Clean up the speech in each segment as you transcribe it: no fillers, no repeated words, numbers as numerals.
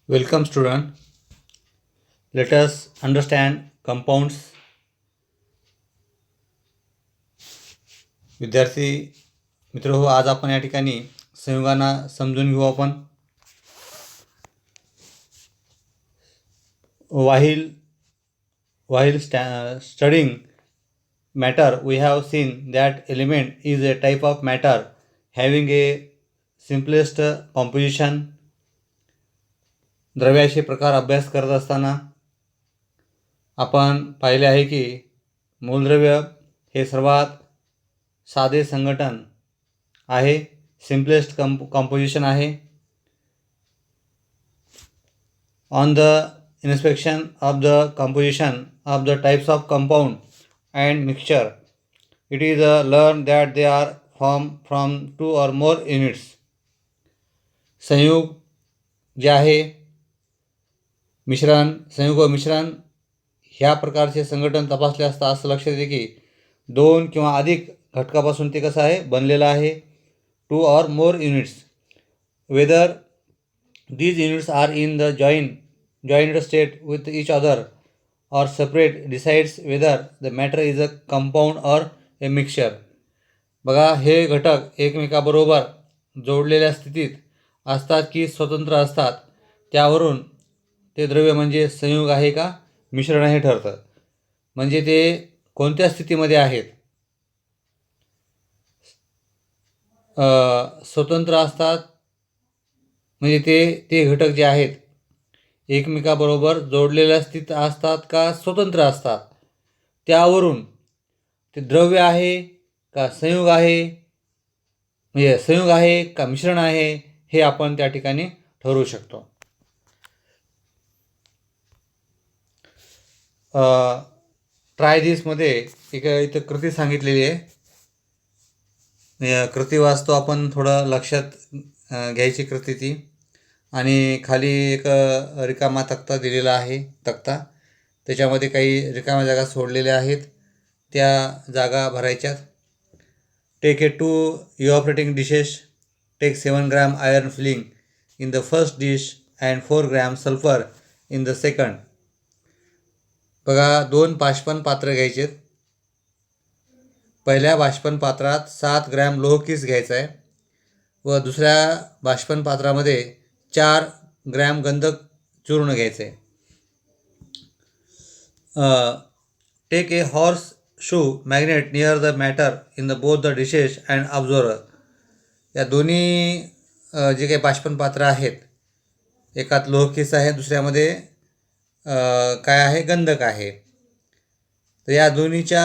Welcome student. Let us understand compounds. विद्यार्थी मित्र हो, आज आपण या ठिकाणी संयुगांना समजून घेऊ. आपण while studying matter, we have seen that element is a type of matter having a simplest composition. द्रव्याचे प्रकार अभ्यास करत असताना आपण पाहिले आहे की मूलद्रव्य हे सर्वात साधे संघटन आहे, सिम्पलेस्ट कंपोजिशन आहे. On the inspection of the composition of the types of compound and mixture, it is learn that they are form from 2 or more units. संयुग जे आहे, संयुग व मिश्रण ह्या प्रकारचे संघटन तपासले असता असं लक्षात येते की 2 किंवा अधिक घटकापासून ते कसं आहे बनलेलं आहे, 2 or more units. Whether these units are in the joined state with each other or separate decides whether the matter is a compound or a mixture. बघा, हे घटक एकमेकाबरोबर जोडलेल्या स्थितीत असतात की स्वतंत्र असतात, त्यावरून ते द्रव्य म्हणजे संयुग आहे का मिश्रण हे ठरतं. म्हणजे ते कोणत्या स्थितीमध्ये आहेत. स्वतंत्र असतात म्हणजे ते घटक जे आहेत एकमेकाबरोबर जोडलेल्या स्थितीत असतात का स्वतंत्र असतात, त्यावरून ते द्रव्य आहे का संयुग आहे, म्हणजे संयुग आहे का मिश्रण आहे, हे आपण त्या ठिकाणी ठरवू शकतो. ट्राय दिसमध्ये एक इथं कृती सांगितलेली आहे. कृती वाचतो आपण, थोडं लक्षात घ्यायची कृती ती. आणि खाली एक रिकामा तक्ता दिलेला आहे. त्याच्यामध्ये काही रिकाम्या जागा सोडलेल्या आहेत, त्या जागा भरायच्यात. Take 2 evaporating dishes. Take 7 grams iron filling in the first dish and 4 grams sulfur in the second. बघा, 2 बाष्पन पात्र घ्यायचे. पहिल्या बाष्पन पात्रात 7 ग्रॅम लोहकीस घ्यायचा आहे व दुसऱ्या बाष्पन पात्रामध्ये 4 ग्रॅम गंधक चूर्ण घ्यायचं आहे. Take a horseshoe magnet near the matter in the both the dishes and observe. या दोन्ही जे काही बाष्पन पात्र आहेत, एकात लोहकीस आहे, दुसऱ्यामध्ये काय आहे, गंधक आहे. तर या दोन्हीच्या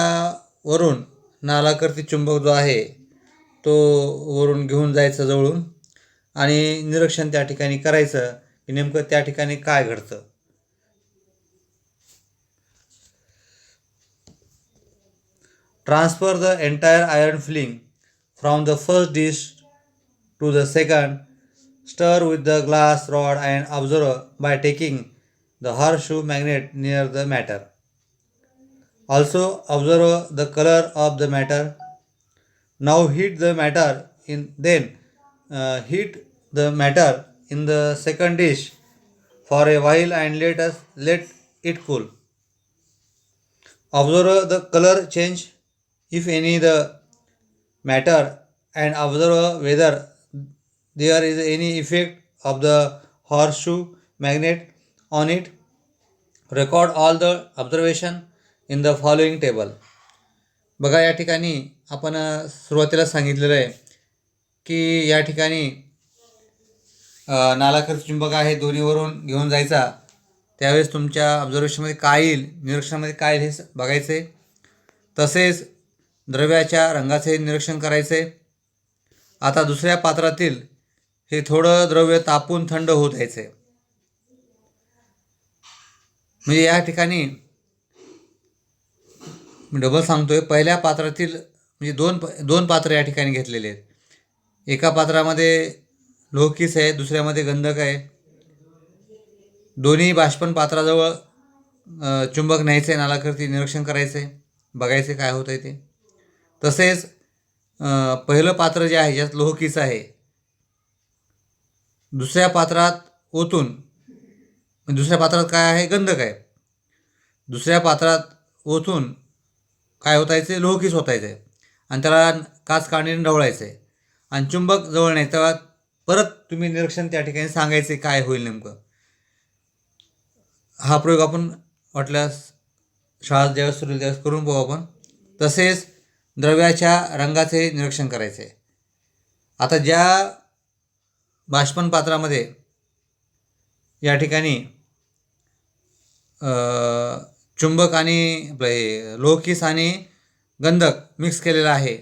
वरून नालाकर्ती चुंबक जो आहे तो वरून घेऊन जायचं जवळून आणि निरीक्षण त्या ठिकाणी करायचं की नेमकं त्या ठिकाणी काय घडतं. Transfer the entire iron feeling from the first dish to the second. Stir with the glass rod and observe by taking the horseshoe magnet near the matter. Also observe the color of the matter. Now heat the matter heat the matter in the second dish for a while and let it cool. Observe the color change, if any, the matter, and observe whether there is any effect of the horseshoe magnet on it. Record all the observation in the following table. बघा, या ठिकाणी आपण सुरुवातीला सांगितलेलं आहे की या ठिकाणी नालाकर्ती चुंबक आहे, दोन्हीवरून घेऊन जायचा. त्यावेळेस तुमच्या ऑब्झर्वेशनमध्ये काय येईल, निरीक्षणामध्ये काय येईल हे बघायचं आहे. तसेच द्रव्याच्या रंगाचे निरीक्षण करायचं आहे. आता दुसऱ्या पात्रातील हे थोडं द्रव्य तापून थंड होत यायचं आहे. म्हणजे या ठिकाणी मी डबल सांगतोय, पहिल्या पात्रातील म्हणजे दोन पात्र या ठिकाणी घेतलेले आहेत. एका पात्रामध्ये लोहकीस आहे, दुसऱ्यामध्ये गंधक आहे. दोन्ही बाष्पन पात्राजवळ चुंबक न्यायचं आहे, नालाकर्ती निरीक्षण करायचं आहे, बघायचं काय होतं आहे ते. तसेच पहिलं पात्र जे आहे ज्यात लोहकीस आहे, दुसऱ्या पात्रात ओतून दुसऱ्या पात्रात काय आहे, गंधक आहे. दुसऱ्या पात्रात ओतून काय होतायचे, लोहकीस होतायचं आहे आणि त्याला काच काढणीने ढवळायचं आहे आणि चुंबक जवळ नाही. तेव्हा परत तुम्ही निरीक्षण त्या ठिकाणी सांगायचे काय होईल नेमकं. हा प्रयोग आपण वाटल्यास शाळा ज्यावेळेस सुरू त्यावेळेस करून पाहू आपण. तसेच द्रव्याच्या रंगाचे निरीक्षण करायचे. आता ज्या बाष्पन पात्रामध्ये या ठिकाणी चुंबक आणि लोहकीस आणि गंधक मिक्स केलेला आहे,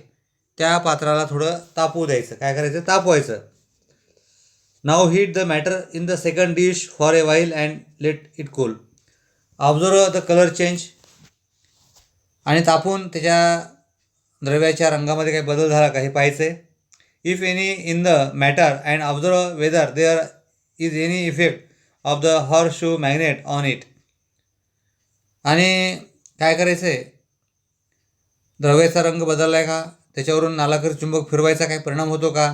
त्या पात्राला थोडं तापवू द्यायचं. काय करायचं, तापवायचं. Now heat the matter in the second dish for a while and let it cool. Observe the colour change. आणि तापून त्याच्या द्रव्याच्या रंगामध्ये काही बदल झाला का हे पाहायचं आहे. If any in the matter and observe whether there is any effect of the horseshoe magnet on it. आणि काय करायचं आहे, द्रव्याचा रंग बदलला आहे का, त्याच्यावरून नालाकर चुंबक फिरवायचा काही परिणाम होतो का,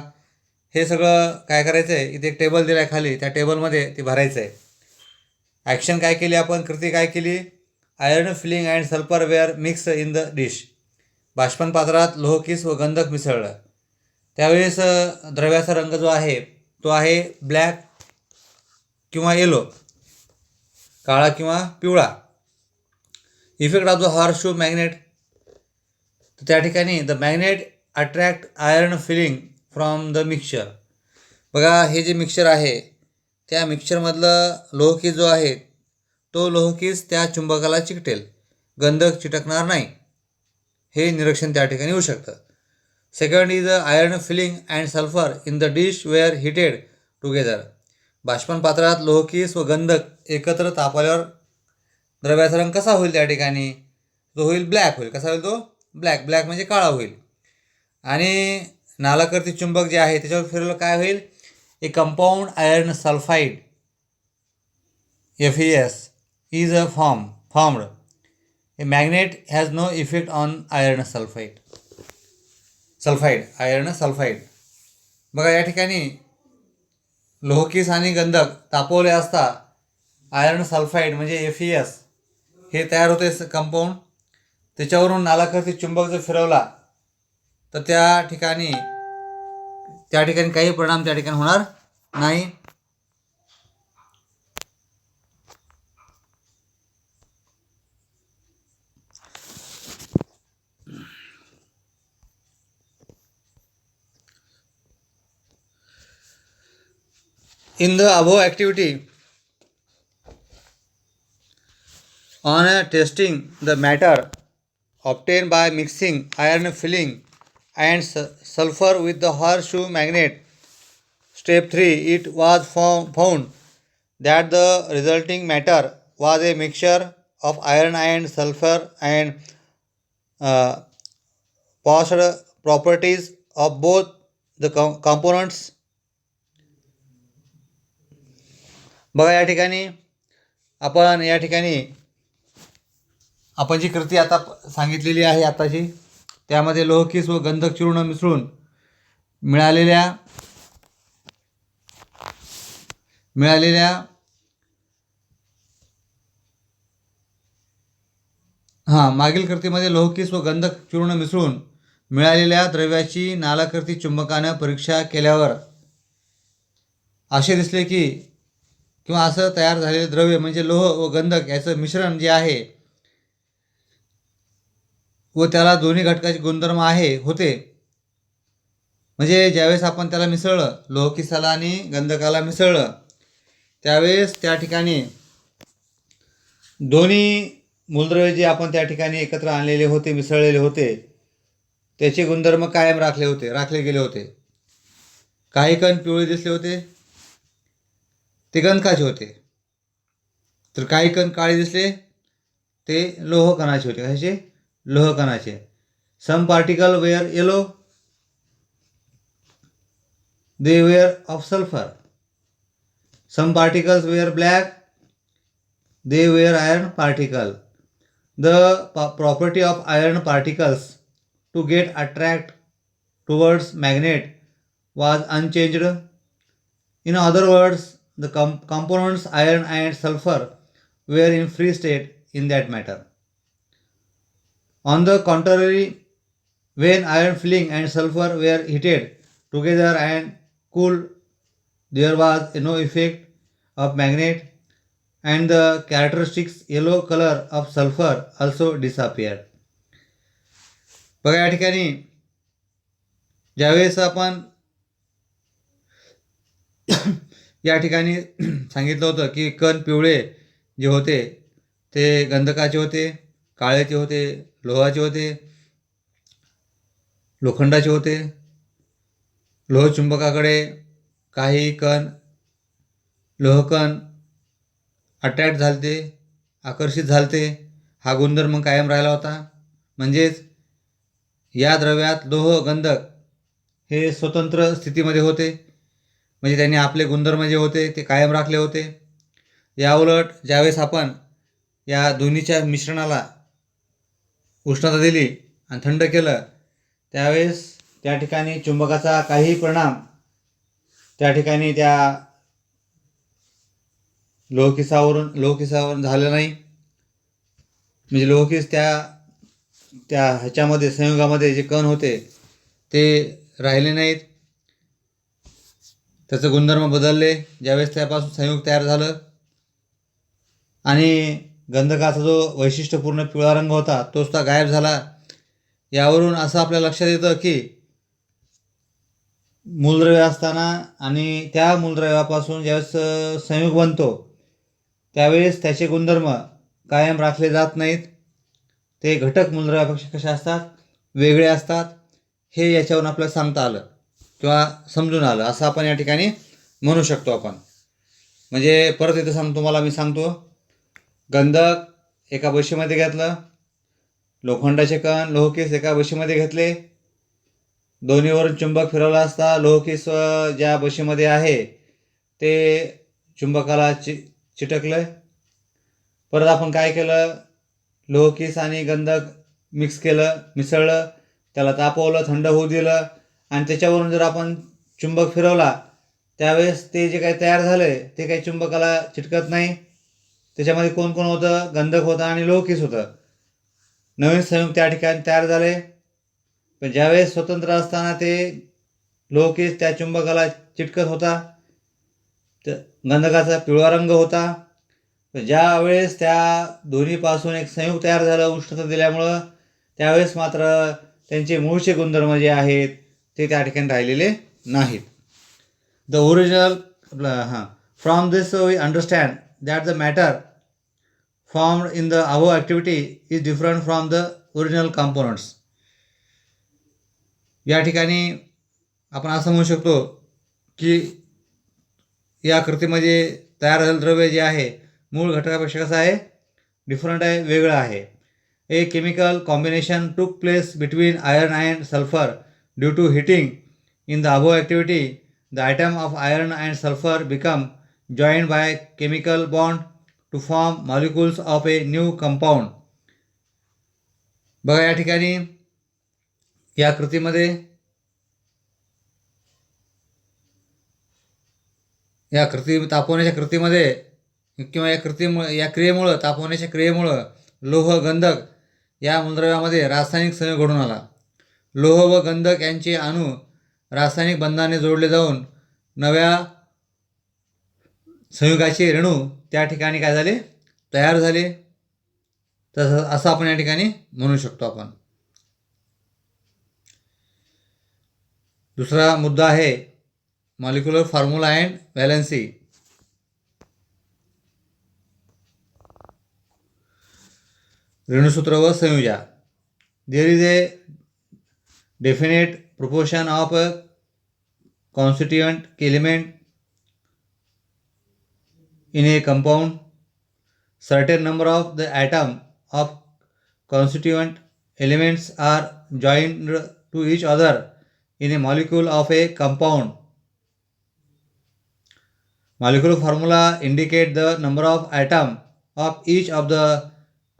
हे सगळं काय करायचं आहे. इथे एक टेबल दिला आहे खाली, त्या टेबलमध्ये ते भरायचं आहे. ॲक्शन काय केली आपण, कृती काय केली. Iron filling and sulphur were mix in the dish. बाष्पन पात्रात लोहकीस व गंधक मिसळलं. त्यावेळेस द्रव्याचा रंग जो आहे तो आहे ब्लॅक किंवा येलो, काळा किंवा पिवळा. Effect of the horseshoe magnet, तर त्या ठिकाणी the magnet attract iron feeling from the mixture. बघा हे जे मिक्सचर आहे त्या मिक्सचरमधलं लोहकीस जो आहे तो लोहकीस त्या चुंबकाला चिकटेल, गंधक चिटकणार नाही. हे निरीक्षण त्या ठिकाणी होऊ शकतं. Second is iron filling and sulphur in the dish were heated together. बाष्पन पात्रात लोहकीस व गंधक एकत्र तापल्यावर द्रव्याचा रंग कसा होईल, त्या ठिकाणी तो होईल ब्लॅक होईल. कसा होईल तो, ब्लॅक. ब्लॅक म्हणजे काळा होईल. आणि नालाकर्ती चुंबक जे आहे त्याच्यावर फिरवलं काय होईल, a compound iron sulphide FeS is a formed. A magnet has no effect on iron sulfide. Iron sulphide. बघा या ठिकाणी लोहकीस आणि गंधक तापवले असता आयर्न सल्फाईड म्हणजे FeS हे तयार होते कंपाऊंड. त्याच्यावरून नालाकर्ती चुंबक जर फिरवला तर त्या ठिकाणी काही परिणाम त्या ठिकाणी होणार नाही. In the above activity, on testing the matter obtained by mixing iron filling and sulfur with the horseshoe magnet, step 3, it was found that the resulting matter was a mixture of iron and sulfur and possessed properties of both the components. बघा या ठिकाणी आपण जी कृती आता सांगितलेली आहे आताची, त्यामध्ये लोहकीस व गंधक चूर्ण मिसळून मिळालेल्या मागील कृतीमध्ये लोहकीस व गंधक चूर्ण मिसळून मिळालेल्या द्रव्याची नालाकर्ती चुंबकानं परीक्षा केल्यावर असे दिसले की किंवा असं तयार झालेले द्रव्य म्हणजे लोह व गंधक याचं मिश्रण जे आहे व त्याला दोन्ही घटकाचे गुणधर्म होते. म्हणजे ज्यावेळेस आपण त्याला मिसळलं, लोहकिसाला आणि गंधकाला मिसळलं, त्यावेळेस त्या ठिकाणी दोन्ही मूलद्रव्य जे आपण त्या ठिकाणी एकत्र आणलेले होते, मिसळलेले होते, त्याचे गुणधर्म कायम राखले गेले होते. काही कण पिवळे दिसले होते ते गंधकाचे होते, तर काही कण काळे दिसले ते लोह कणाचे होते. कशाचे, लोह कणाचे. Some particle were yellow, they were of sulfur. Some particles were black, they were iron particle. The property of iron particles to get attract towards magnet was unchanged. In other words, the components iron and sulfur were in free state in that matter. On the contrary, when iron filling and sulfur were heated together and cooled, there was no effect of magnet, and the characteristic yellow color of sulfur also disappeared. बघा या ठिकाणी ज्यावेळेस आपण या ठिकाणी सांगितलं होतं की कण पिवळे जे होते ते गंधकाचे होते, काळेचे होते, लोहाचे होते, लोखंडाचे होते. लोहचुंबकाकडे काही कण लोहकण अट्रॅक्ट झालते, आकर्षित झालते. हा गुणधर्म कायम राहिला होता. म्हणजेच या द्रव्यात लोह गंधक हे स्वतंत्र स्थितीमध्ये होते, म्हणजे त्यांनी आपले गुणधर्म जे होते ते कायम राखले होते. याउलट ज्यावेळेस आपण या दोन्हीच्या मिश्रणाला उष्णता दिली आणि थंड केलं, त्यावेळेस त्या ठिकाणी चुंबकाचा काही परिणाम त्या ठिकाणी त्या लोहकिसावर झालं नाही. म्हणजे लोहकिस त्या ह्याच्यामध्ये संयुगामध्ये जे कण होते ते राहिले नाहीत, त्याचे गुणधर्म बदलले. ज्यावेळेस त्यापासून संयुग तयार झालं आणि गंधकाचा जो वैशिष्ट्यपूर्ण पिवळा रंग होता तो सुद्धा गायब झाला. यावरून असं आपल्या लक्षात येतं की मूलद्रव्य असताना आणि त्या मूलद्रव्यापासून ज्यावेळेस संयुग बनतो त्यावेळेस त्याचे गुणधर्म कायम राखले जात नाहीत. ते घटक मूलद्रव्यापेक्षा कसे असतात, वेगळे असतात. हे याच्यावरून आपल्याला सांगता आलं किंवा समजून आलं असं आपण या ठिकाणी म्हणू शकतो आपण. म्हणजे परत इथं मी सांगतो, गंधक एका बशीमध्ये घेतलं, लोखंडाचे कण लोहकिस एका बशीमध्ये घेतले, दोन्हीवरून चुंबक फिरवला असता लोहकिस ज्या बशीमध्ये आहे ते चुंबकाला चिटकलं. परत आपण काय केलं, लोहकिस आणि गंधक मिसळलं, त्याला तापवलं, थंड होऊ दिलं आणि त्याच्यावरून जर आपण चुंबक फिरवला त्यावेळेस ते जे काही तयार झालं ते काही चुंबकाला चिटकत नाही. त्याच्यामध्ये कोण कोण होतं, गंधक होता आणि लोहकिस होतं. नवीन संयुग त्या ठिकाणी तयार झाले. पण ज्यावेळेस स्वतंत्र असताना ते लोहकिस त्या चुंबकाला चिटकत होता, गंधकाचा पिवळा रंग होता. ज्यावेळेस त्या दोन्हीपासून एक संयुग तयार झालं उष्णता दिल्यामुळं, त्यावेळेस मात्र त्यांचे मूळचे गुणधर्म जे आहेत ते त्या ठिकाणी राहिलेले नाहीत. The original from this we understand that the matter formed in the above activity is different from the original components. या ठिकाणी आपण असं म्हणू शकतो की या कृतीमध्ये तयार झालेलं द्रव्य जे आहे मूळ घटकापेक्षा कसं आहे, डिफरंट आहे, वेगळं आहे. A chemical combination took place between iron and sulphur due to heating in the above activity. The item of iron and sulphur become joined by chemical bond to form molecules of a new compound. बघा या ठिकाणी या कृतीमध्ये तापवण्याच्या कृतीमध्ये किंवा या तापवण्याच्या क्रियेमुळं लोह गंधक या मूलद्रव्यामध्ये रासायनिक संयोग घडून आला. लोह व गंधक यांचे अणू रासायनिक बंधाने जोडले जाऊन नव्या संयुगाचे रेणू त्या ठिकाणी काय झाले, तयार झाले. तसं असं आपण या ठिकाणी म्हणू शकतो आपण. दुसरा मुद्दा आहे मॉलिक्युलर फॉर्म्युला अँड व्हॅलेन्सी. रेणुसूत्र व संयुजा. There is a definite proportion of a constituent element in a compound. Certain number of the atom of constituent elements are joined to each other in a molecule of a compound. Molecular formula indicate the number of atom of each of the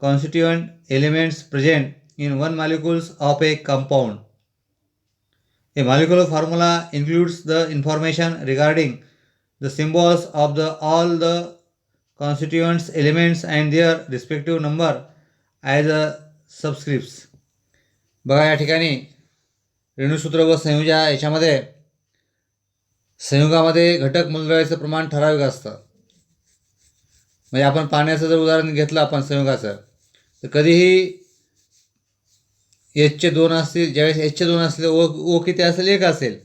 constituent elements present in one molecule of a compound. A molecular formula includes the information regarding the symbols of all the constituents elements and their respective number as a subscripts. बघा या ठिकाणी रेणुसूत्र व संयुजा याच्यामध्ये संयुगामध्ये घटक मूलद्रव्याचं प्रमाण ठराविक असतं. म्हणजे आपण पाण्याचं जर उदाहरण घेतलं आपण संयुगाचं, तर कधीही एचचे 2 असतील, ज्यावेळेस एचचे 2 असतील ओ किती असेल 1 असेल,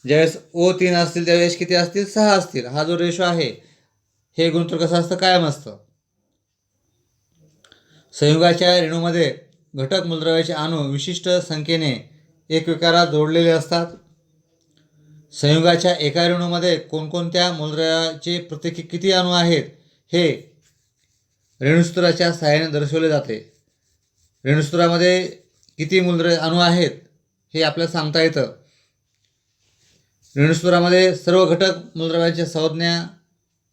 ज्यावेळेस ओ 3 असतील त्यावेळेस एच किती असतील 6 असतील. हा जो रेशो आहे हे गुणोत्तर कसं असतं, कायम असतं. संयुगाच्या रेणूमध्ये घटक मूलद्रव्याचे अणू विशिष्ट संख्येने एकमेकाला जोडलेले असतात. संयुगाच्या एका रेणूमध्ये कोणकोणत्या मूलद्रव्याचे प्रत्येकी किती अणू आहेत हे रेणुसूत्राच्या सहाय्याने दर्शवले जाते. रेणुसूत्रामध्ये किती मूलद्रव्य अणू आहेत हे आपल्याला सांगता येतं. रेणुसूत्रामध्ये सर्व घटक मूलद्रव्यांच्या संज्ञा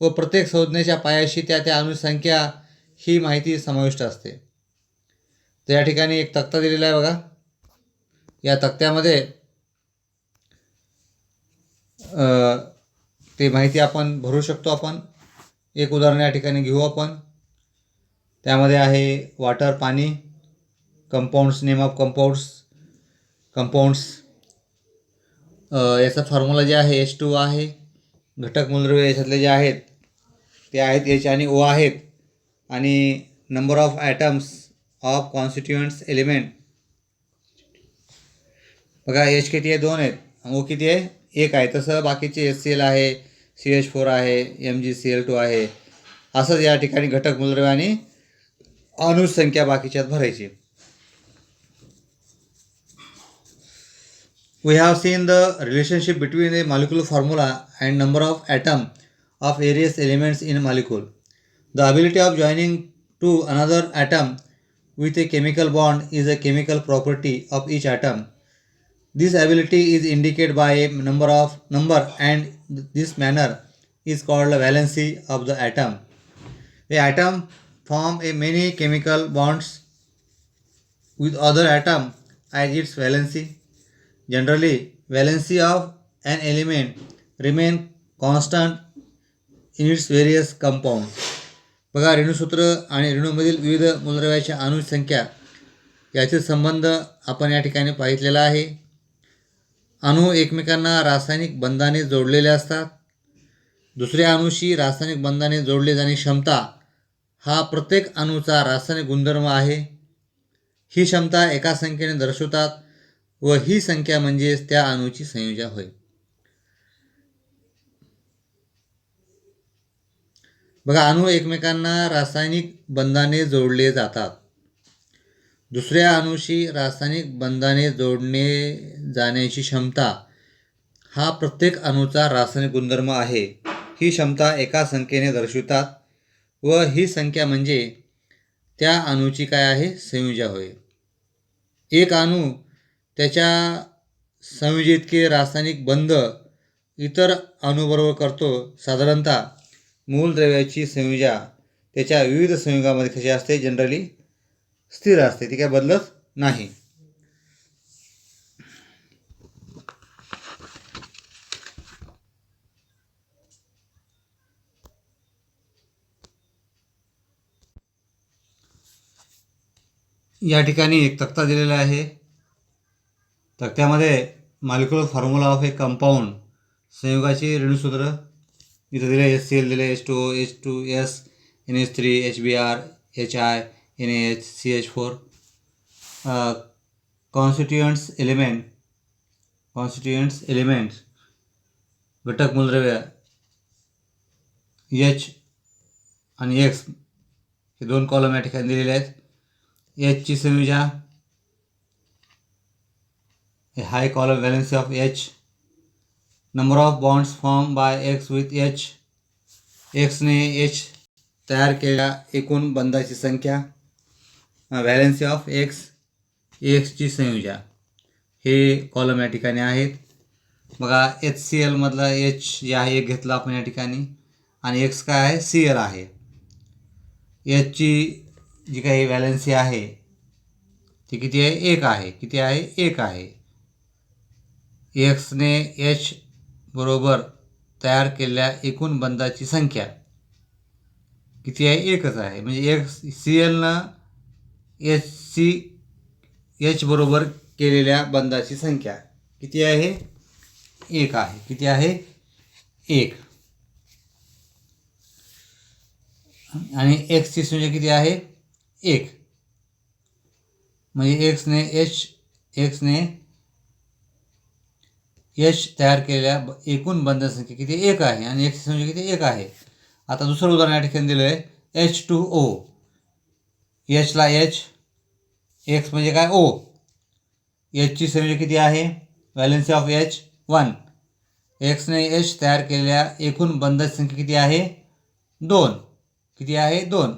व प्रत्येक संज्ञेच्या पायाशी त्या अणुसंख्या ही माहिती समाविष्ट असते. तर या ठिकाणी एक तक्ता दिलेला आहे बघा. या तक्त्यामध्ये ते माहिती आपण भरू शकतो. आपण एक उदाहरण या ठिकाणी घेऊ आपण. त्यामध्ये आहे वॉटर पाणी, कंपाऊंड्स, नेम ऑफ कंपाऊंड्स, याचा फॉर्म्युला जे आहे H2O आहे. घटक मूलद्रव्य याच्यातले जे आहेत ते आहेत H आणि O आहेत. आणि number of atoms of constituents element बघा, H किती आहे 2 आहेत, O किती आहे 1 आहे. तसं बाकीचे HCl आहे, CH4 आहे, MgCl2 आहे. असंच या ठिकाणी घटक मूलद्रव्य आणि अणुसंख्या बाकीच्यात भरायची. We have seen the relationship between the molecular formula and number of atom of various elements in a molecule. The ability of joining to another atom with a chemical bond is a chemical property of each atom. This ability is indicated by a number and this manner is called the valency of the atom. The atom form a many chemical bonds with other atom as its valency. Generally, valency of an element remain constant in its various compounds. बघा, रेणुसूत्र आणि रेणूमधील विविध मूलद्रव्याच्या अणूची संख्या यातील संबंध आपण या ठिकाणी पाहितलेला आहे. अणू एकमेकांना रासायनिक बंधाने जोडलेले असतात. दुसऱ्या अणूशी रासायनिक बंधाने जोडले जाण्याची क्षमता हा प्रत्येक अणूचा रासायनिक गुणधर्म आहे. ही क्षमता एका संख्येने दर्शवतात व ही संख्या म्हणजेच त्या अणूची संयोजा होय. बघा, अणू एकमेकांना रासायनिक बंधाने जोडले जातात. दुसऱ्या अणूशी रासायनिक बंधाने जोडणे जाण्याची क्षमता हा प्रत्येक अणूचा रासायनिक गुणधर्म आहे. ही क्षमता एका संख्येने दर्शवतात व ही संख्या म्हणजे त्या अणूची काय आहे, संयोजा होय. एक अणू त्याच्या संयोजितके रासायनिक बंध इतर अणूबरोबर करतो. साधारणतः मूलद्रव्याची संयोजा त्याच्या विविध संयुगामध्ये कशी असते, जनरली स्थिर असते, ती काय बदलत नाही. या ठिकाणी एक तक्ता दिलेला आहे. तक्त्यामध्ये molecular formula of a compound, संयुगाचे रेणुसूत्र इथं दिले. HCl दिले, H2O, H2S, NH3, HBr, HI, NaH, CH4. Constituents elements घटक मूलद्रव्य H आणि X हे 2 कॉलम या ठिकाणी दिलेले आहेत. H ची संयोजा हाय column valency of H. Number of bonds form by X with H. Xने H तयार केलेल्या एकूण बंधाची संख्या. व्हॅलेन्सी ऑफ X, Xची संयोजा हे कॉलम या ठिकाणी आहेत. बघा, HCl मधला H जे आहे 1 घेतला आपण या ठिकाणी आणि X काय आहे, Cl आहे. H ची जी काही व्हॅलेन्सी आहे ती किती आहे, 1 आहे. किती आहे, 1 आहे. X ने H बरोबर तयार केलेल्या एकूण बंधाची संख्या किती आहे? एकच आहे. म्हणजे एक CLनं H बरोबर केलेल्या बंधाची संख्या किती आहे? एक आहे. किती आहे? एक. आणि एक्सची संख्या किती आहे? एक. म्हणजे एक्सने H तयार केलेल्या एकूण बंध संख्या किती? एक आहे. आणि एक्सची संख्या किती? एक आहे. आता दुसरं उदाहरण या ठिकाणी दिलं आहे H2O. Hला H, एक्स म्हणजे काय? O. Hची संख्या किती आहे? Valency of H 1. एक्सने H तयार केलेल्या एकूण बंधाची संख्या किती आहे? 2. किती आहे? 2.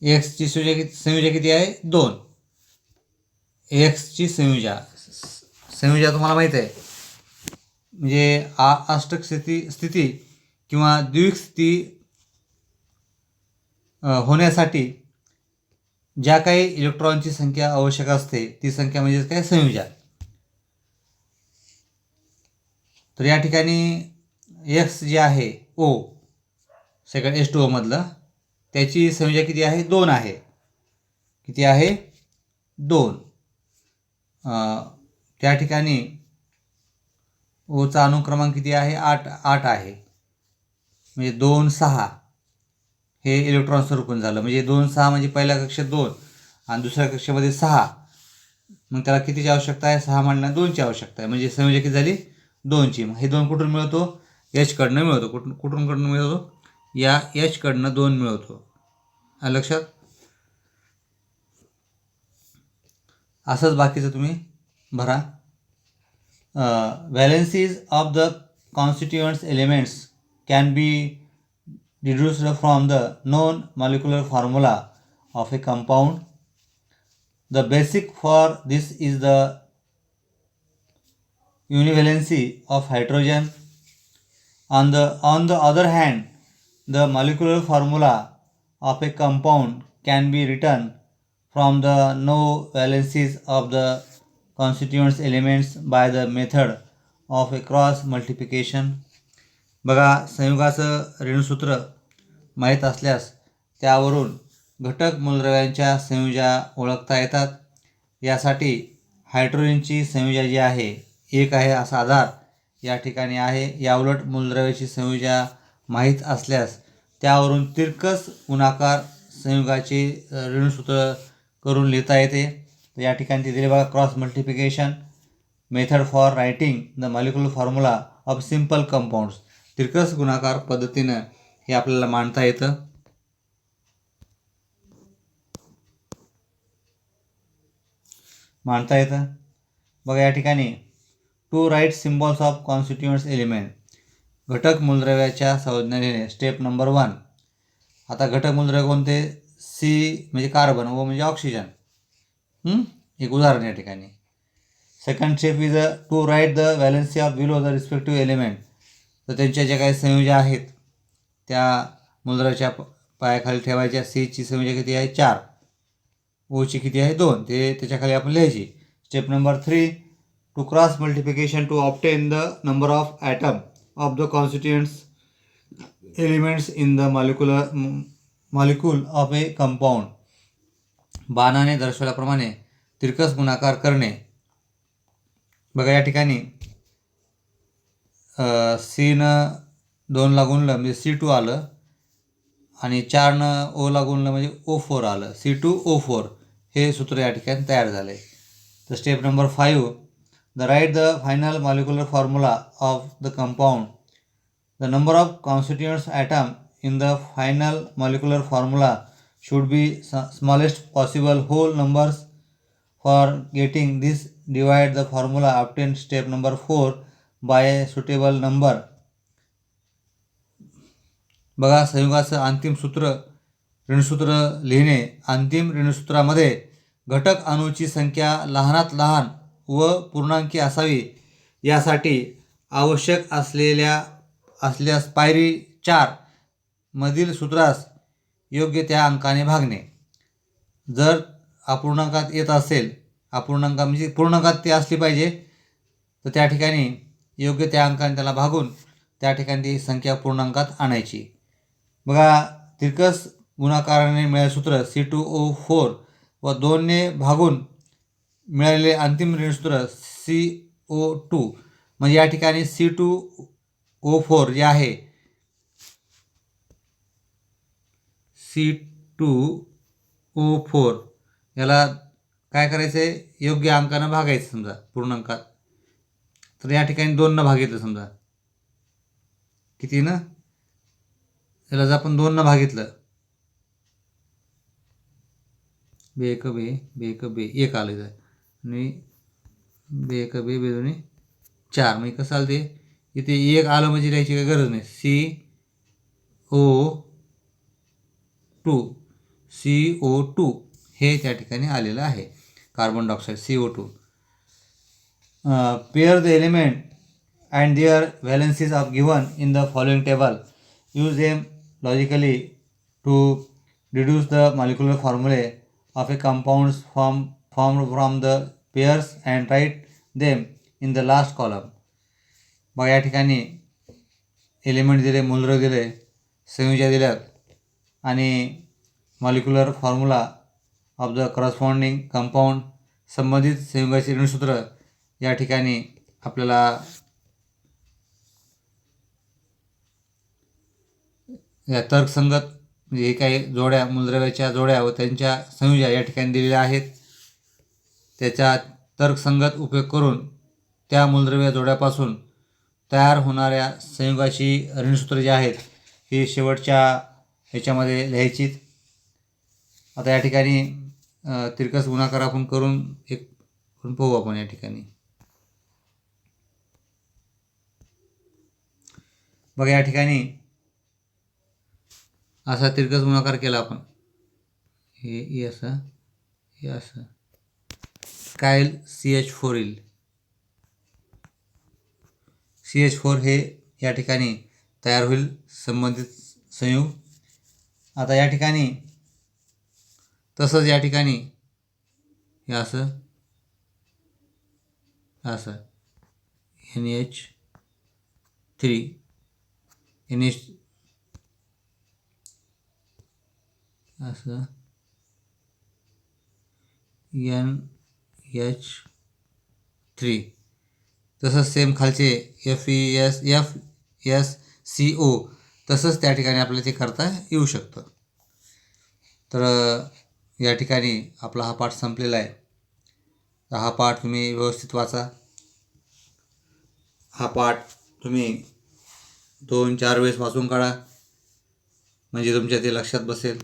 एक्सची संयोजा किती आहे? 2. एक्सची संयोजा तुम्हाला माहीत आहे, म्हणजे अष्टक स्थिती किंवा द्विक स्थिती होण्यासाठी ज्या काही इलेक्ट्रॉनची संख्या आवश्यक असते ती संख्या म्हणजे काय? संयोजा. तर या ठिकाणी एक्स जे आहे O सेकंड H2O मधलं, त्याची संयोजा किती आहे? 2 आहे. किती आहे? 2. त्या ठिकाणी ओचा अनुक्रमांक किती आहे? 8 आहे. म्हणजे 2 6 हे इलेक्ट्रॉनचं रूपन झालं. म्हणजे 2 6 म्हणजे पहिल्या कक्षेत 2 आणि दुसऱ्या कक्षेमध्ये 6. मग त्याला कितीची आवश्यकता आहे? 6 म्हणल्या 2ची आवश्यकता आहे. म्हणजे संयोजा किती झाली? 2ची. हे 2 कुठून मिळवतो? H कडनं मिळवतो. कुठून मिळवतो? या H कडनं 2 मिळवतो. लक्षात? असंच बाकीचं तुम्ही भरा. Valencies of the constituents elements can be deduced from the known molecular formula of a compound. The basic for this is the univalency of hydrogen. On the other hand, the molecular formula of a compound can be written from the known valencies of the constituent elements by the method of a cross multiplication. बघा, संयुगाचं ऋणसूत्र माहीत असल्यास त्यावरून घटक मूलद्रव्यांच्या संयोजा ओळखता येतात. यासाठी हायड्रोजनची संयोजा जी आहे 1 आहे असा आधार या ठिकाणी आहे. याउलट मूलद्रव्याची संयोजा माहीत असल्यास त्यावरून तिरकस गुणाकार संयुगाचे ऋणसूत्र करून लिहिता येते. तर या ठिकाणी ते दिले बघा, cross multiplication method for writing the molecular formula of simple compounds. तिरकस गुणाकार पद्धतीनं हे आपल्याला मांडता येतं. बघा या ठिकाणी to write symbols of constituents element. घटक मूलद्रव्याच्या संज्ञा लिहिणे. Step number 1. आता घटक मूलद्रव्य कोणते? C म्हणजे कार्बन, O म्हणजे ऑक्सिजन. एक उदाहरण या ठिकाणी. Second step is to write the valency of below the respective element. तर त्यांच्या ज्या काही संयोजा आहेत त्या मूलद्रव्याच्या पायाखाली ठेवायच्या. C ची संयोजा किती आहे? 4. O ची किती आहे? 2. ते त्याच्याखाली आपण लिहायची. Step number 3. To cross multiplication to obtain the number of atom of the constituents elements in the molecule of a compound. बाणाने दर्शवल्याप्रमाणे तिरकस गुणाकार करणे. बघा या ठिकाणी Cनं 2 ला गुणलं म्हणजे C2 आलं आणि 4नं O ला गुणलं म्हणजे O4 आलं. C2O4 हे सूत्र या ठिकाणी तयार झाले. तर step number 5. The write the final molecular formula of the compound. The number of constituents atom in the final molecular formula should be smallest possible whole numbers. For getting this, divide the formula obtained step number 4 by a suitable number. बघा संयुगाचं अंतिम सूत्र ऋणसूत्र लिहिणे. अंतिम ऋणसूत्रामध्ये घटक अणूची संख्या लहानात लहान व पूर्णांकी असावी यासाठी आवश्यक असल्यास पायरी 4 मधील सूत्रास योग्य त्या अंकाने भागणे. जर अपूर्णांकात येत असेल, अपूर्णांक म्हणजे पूर्णांकात ते असली पाहिजे, तर त्या ठिकाणी योग्य त्या अंकाने त्याला भागून त्या ठिकाणी ती संख्या पूर्णांकात आणायची. बघा, तिरकस गुणाकाराने मिळालेले सूत्र C2O4 व 2ने भागून मिळालेले अंतिम ऋण सूत्र CO2, म्हणजे या ठिकाणी C2O4 जे आहे, C2O4 याला काय करायचं आहे, योग्य अंकानं भागायचं समजा पूर्णांकात. तर या ठिकाणी 2 भागितलं समजा, किती ना, याला जर आपण 2 भागितलं, बे एक बे 1 आलं इथं, आणि बे 2 4, म्हणजे कसं आलं ते, इथे 1 आलं म्हणजे लिहायची काही गरज नाही. CO2 हे त्या ठिकाणी आलेलं आहे, carbon dioxide CO2. Pair the element and their valencies are given in the following table. Use them logically to deduce the molecular formulae of a compounds formed from the pairs and write them in the last column. मग या ठिकाणी element दिले, मूलद्रव्य दिले, संयुजा दिल्यात आणि molecular formula of the corresponding compound, संबंधित संयुगाचे ऋणसूत्र या ठिकाणी आपल्याला या तर्कसंगत, म्हणजे हे काही जोड्या, मूलद्रव्याच्या जोड्या व त्यांच्या संयुजा या ठिकाणी दिलेल्या आहेत. त्याचा तर्कसंगत उपयोग करून त्या मूलद्रव्य जोड्यापासून तयार होणाऱ्या संयुगाची ऋणसूत्र जी आहेत ही शेवटच्या ह्याच्यामध्ये लिहायचीत. आता या ठिकाणी तिरकस गुणाकार आपण करून पाहू आपण. या ठिकाणी बघा, या ठिकाणी असा तिरकस गुणाकार केला आपण, हे असं, हे असं, काय येईल, CH4 येईल. CH4 हे या ठिकाणी तयार होईल संबंधित संयुग. आता या ठिकाणी तसंच या ठिकाणी हे असं असं NH3 असं NH3, तसंच सेम खालचे FeSCO, तसंच त्या ठिकाणी आपल्याला ते करता येऊ शकतं. तर या ठिकाणी आपला हा पाठ संपलेला आहे. तर हा पाठ तुम्ही व्यवस्थित वाचा. हा पाठ तुम्ही 2-4 वेळेस वाचून काढा, म्हणजे तुमच्या ते लक्षात बसेल.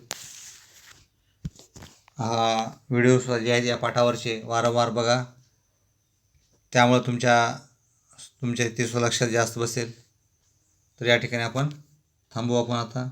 हा व्हिडिओ जे आहेत या पाठावरचे वारंवार बघा, त्यामुळे तुमच्या ते लक्षात जास्त बसेल. तर या ठिकाणी आपण थांबू आपण आता.